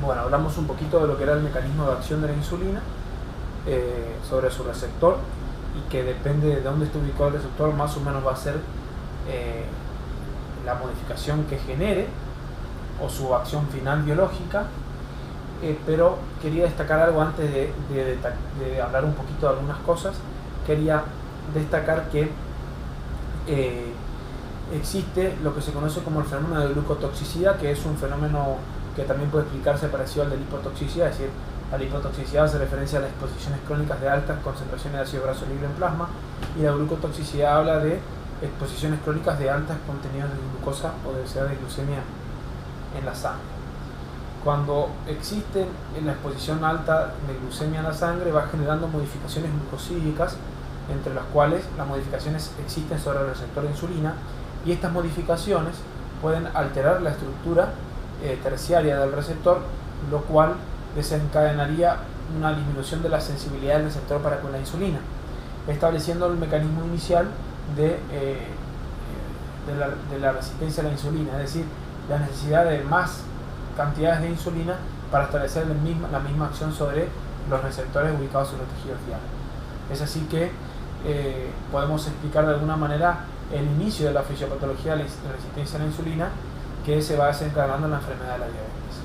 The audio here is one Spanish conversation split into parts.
Bueno, hablamos un poquito de lo que era el mecanismo de acción de la insulina, sobre su receptor, y que depende de dónde esté ubicado el receptor, más o menos va a ser la modificación que genere o su acción final biológica. Pero quería destacar algo antes de hablar un poquito de algunas cosas. Quería destacar que existe lo que se conoce como el fenómeno de glucotoxicidad, que es un fenómeno que también puede explicarse parecido al de la hipotoxicidad. Es decir, la hipotoxicidad hace referencia a las exposiciones crónicas de altas concentraciones de ácido graso libre en plasma, y la glucotoxicidad habla de exposiciones crónicas de altos contenidos de glucosa o de obesidad de glucemia en la sangre. Cuando existe la exposición alta de glucemia en la sangre, va generando modificaciones glucosídicas, entre las cuales las modificaciones existen sobre el receptor de insulina, y estas modificaciones pueden alterar la estructura terciaria del receptor, lo cual desencadenaría una disminución de la sensibilidad del receptor para con la insulina, estableciendo el mecanismo inicial de la resistencia a la insulina, es decir, la necesidad de más cantidades de insulina para establecer la misma acción sobre los receptores ubicados en los tejidos diales. Es así que podemos explicar de alguna manera el inicio de la fisiopatología de la resistencia a la insulina, que se va desencadenando en la enfermedad de la diabetes.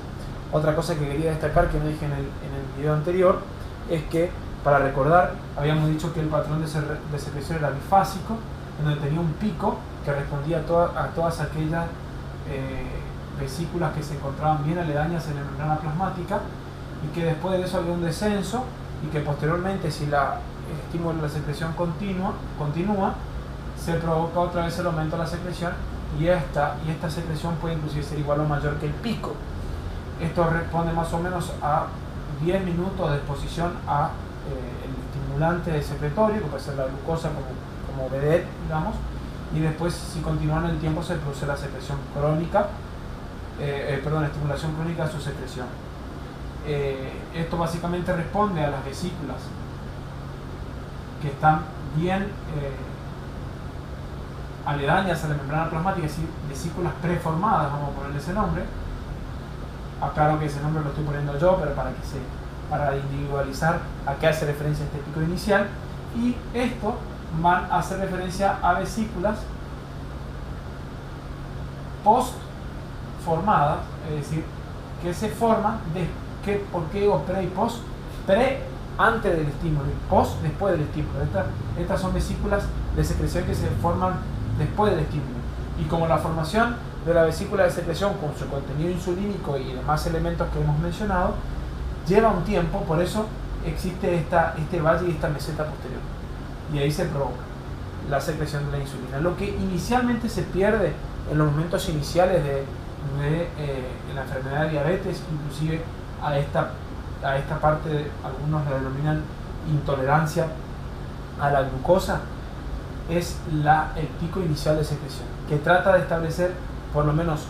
Otra cosa que quería destacar, que no dije en el video anterior, es que, para recordar, habíamos dicho que el patrón de secreción era bifásico, en donde tenía un pico que respondía a todas aquellas vesículas que se encontraban bien aledañas en la membrana plasmática, y que después de eso había un descenso, y que posteriormente, si el estímulo de la secreción continúa, se provoca otra vez el aumento de la secreción, y esta secreción puede inclusive ser igual o mayor que el pico. Esto responde más o menos a 10 minutos de exposición a el estimulante secretorio, que puede ser la glucosa como vedette, digamos, y después, si continúa en el tiempo, se produce la secreción crónica, estimulación crónica de su secreción. Esto básicamente responde a las vesículas que están bien aledañas a la membrana plasmática, es decir, vesículas preformadas, vamos a ponerle ese nombre. Aclaro que ese nombre lo estoy poniendo yo, pero para individualizar a qué hace referencia este pico inicial. Y esto van a hacer referencia a vesículas post-formadas, es decir, que se forman ¿por qué digo pre y post? Pre, antes del estímulo, y post, después del estímulo. Estas son vesículas de secreción que se forman después del estímulo. Y como la formación de la vesícula de secreción, con su contenido insulínico y demás elementos que hemos mencionado, lleva un tiempo, por eso existe este valle y esta meseta posterior, y ahí se provoca la secreción de la insulina. Lo que inicialmente se pierde en los momentos iniciales de la enfermedad de diabetes, inclusive a esta parte, algunos la denominan intolerancia a la glucosa, es el pico inicial de secreción, que trata de establecer, por lo menos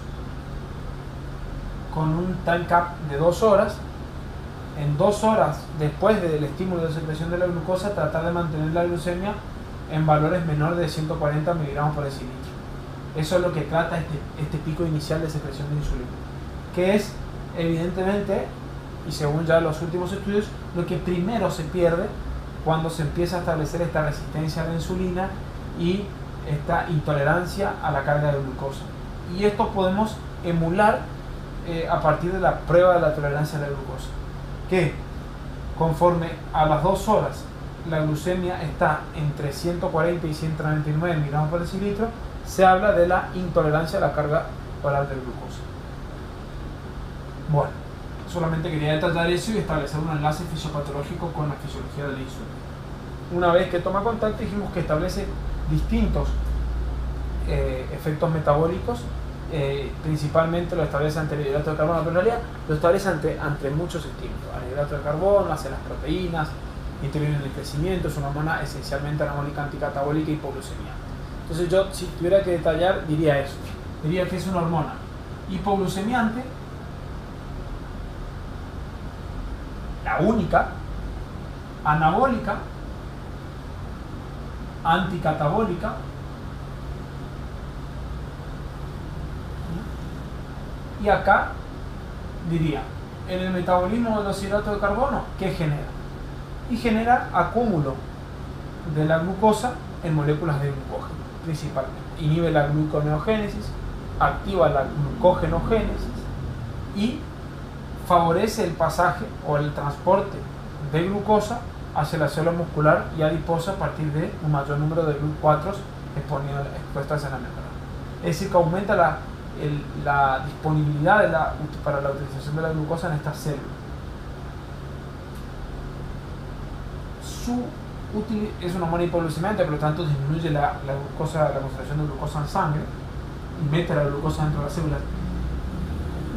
con un time cap de 2 horas, en 2 horas después del estímulo de secreción de la glucosa, tratar de mantener la glucemia en valores menores de 140 miligramos por decilitro. Eso es lo que trata este pico inicial de secreción de insulina, que es, evidentemente, y según ya los últimos estudios, lo que primero se pierde cuando se empieza a establecer esta resistencia a la insulina y esta intolerancia a la carga de glucosa. Y esto podemos emular a partir de la prueba de la tolerancia a la glucosa, que conforme a las 2 horas la glucemia está entre 140 y 199 miligramos por decilitro, se habla de la intolerancia a la carga oral de glucosa. Bueno, solamente quería detallar eso y establecer un enlace fisiopatológico con la fisiología de la insulina. Una vez que toma contacto, dijimos que establece distintos efectos metabólicos, principalmente lo establece ante el hidrato de carbono, pero en realidad lo establece ante muchos estímulos. El hidrato de carbono, hacia las proteínas, interviene en el crecimiento, es una hormona esencialmente anabólica, anticatabólica y hipoglucemia. Entonces yo, si tuviera que detallar, diría eso. Diría que es una hormona hipoglucemiante, la única, anabólica, anticatabólica, y acá diría en el metabolismo de los hidratos de carbono, ¿qué genera? Y genera acúmulo de la glucosa en moléculas de glucógeno, principalmente. Inhibe la gluconeogénesis, activa la glucogenogénesis y favorece el pasaje o el transporte de glucosa hacia la célula muscular y adiposa a partir de un mayor número de GLUT4 expuestas en la membrana. Es decir, que aumenta la disponibilidad para la utilización de la glucosa en estas células. Es una hormona hipoglucemiante, por lo tanto disminuye la concentración de glucosa en sangre y mete la glucosa dentro de las células.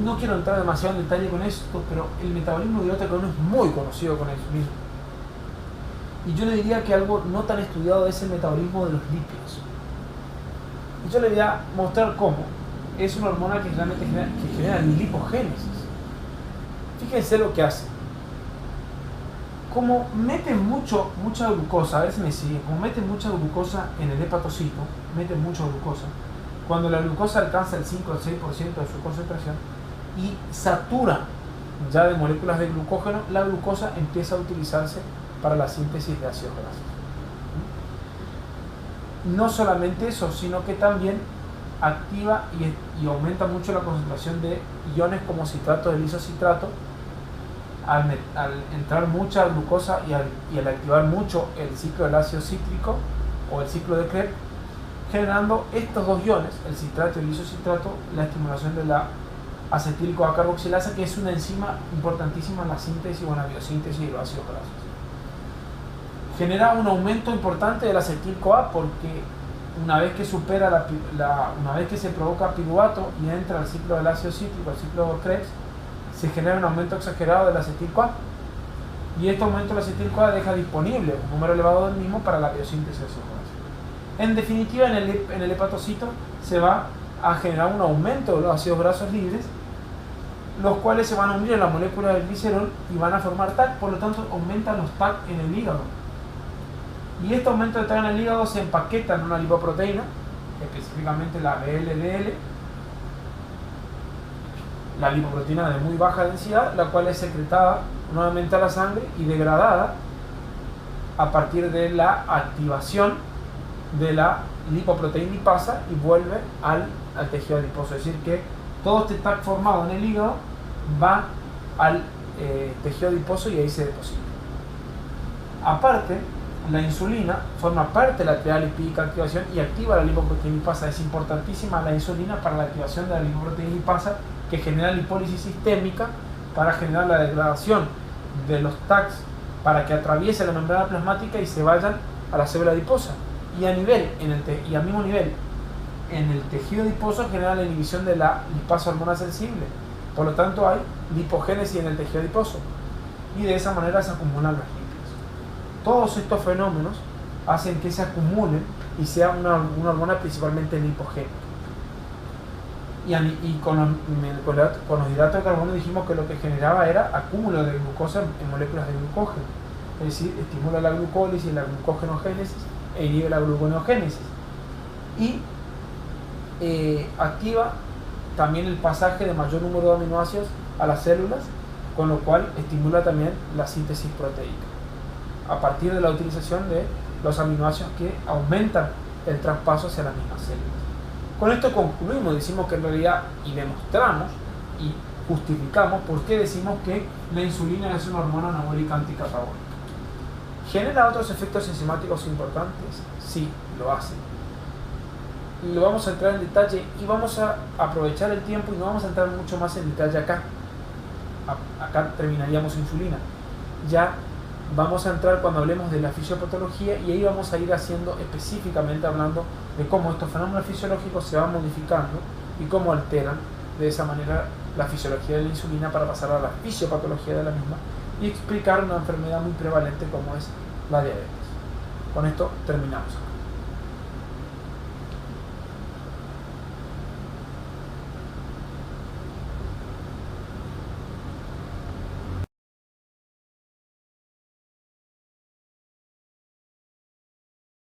No quiero entrar demasiado en detalle con esto, pero el metabolismo de hidrato de carbono es muy conocido con eso mismo. Y yo le diría que algo no tan estudiado es el metabolismo de los lípidos. Y yo le voy a mostrar cómo es una hormona que realmente genera lipogénesis. Fíjense lo que hace. Como mete mucha glucosa, a ver si me sigue, como mete mucha glucosa en el hepatocito, mete mucha glucosa, cuando la glucosa alcanza el 5 al 6% de su concentración y satura ya de moléculas de glucógeno, la glucosa empieza a utilizarse para la síntesis de ácidos grasos. No solamente eso, sino que también activa y aumenta mucho la concentración de iones como citrato del isocitrato al entrar mucha glucosa y al activar mucho el ciclo del ácido cítrico o el ciclo de Krebs, generando estos dos iones, el citrato y el isocitrato, la estimulación de la acetil-CoA carboxilasa, que es una enzima importantísima en la síntesis o en la biosíntesis de los ácidos grasos. Genera un aumento importante de la acetil-CoA porque una vez que una vez que se provoca piruvato y entra al ciclo del ácido cítrico, al ciclo de Krebs, se genera un aumento exagerado de la acetil-CoA y este aumento de la acetil-CoA deja disponible un número elevado del mismo para la biosíntesis de ácidos grasos. En definitiva, en el hepatocito se va a generar un aumento de los ácidos grasos libres, los cuales se van a unir a la molécula del glicerol y van a formar TAC, por lo tanto aumentan los TAC en el hígado. Y este aumento de TAC en el hígado se empaqueta en una lipoproteína, específicamente la VLDL, la lipoproteína de muy baja densidad, la cual es secretada nuevamente a la sangre y degradada a partir de la activación de la lipoproteína lipasa y vuelve al tejido adiposo. Es decir, que todo este TAC formado en el hígado va al tejido adiposo y ahí se deposita. Aparte, la insulina forma parte de la triada lipídica de activación y activa la lipoproteína lipasa. Es importantísima la insulina para la activación de la lipoproteína lipasa, que genera lipólisis sistémica para generar la degradación de los TACs para que atraviese la membrana plasmática y se vayan a la célula adiposa. Y al mismo nivel, en el tejido adiposo genera la inhibición de la lipasa hormona sensible. Por lo tanto, hay lipogénesis en el tejido adiposo y de esa manera se acumulan los lípidos. Todos estos fenómenos hacen que se acumulen y sea una hormona principalmente lipogénica. Y con los hidratos de carbono dijimos que lo que generaba era acúmulo de glucosa en moléculas de glucógeno. Es decir, estimula la glucólisis, la glucogenogénesis e inhibe la gluconeogénesis. Y activa también el pasaje de mayor número de aminoácidos a las células, con lo cual estimula también la síntesis proteica a partir de la utilización de los aminoácidos que aumentan el traspaso hacia las mismas células. Con esto concluimos, decimos que en realidad, y demostramos y justificamos por qué decimos que la insulina es una hormona anabólica anticatabólica. ¿Genera otros efectos enzimáticos importantes? Sí, lo hace. Lo vamos a entrar en detalle y vamos a aprovechar el tiempo y no vamos a entrar mucho más en detalle acá. Acá terminaríamos insulina. Ya vamos a entrar cuando hablemos de la fisiopatología y ahí vamos a ir haciendo específicamente hablando de cómo estos fenómenos fisiológicos se van modificando y cómo alteran de esa manera la fisiología de la insulina para pasar a la fisiopatología de la misma y explicar una enfermedad muy prevalente como es la diabetes. Con esto terminamos.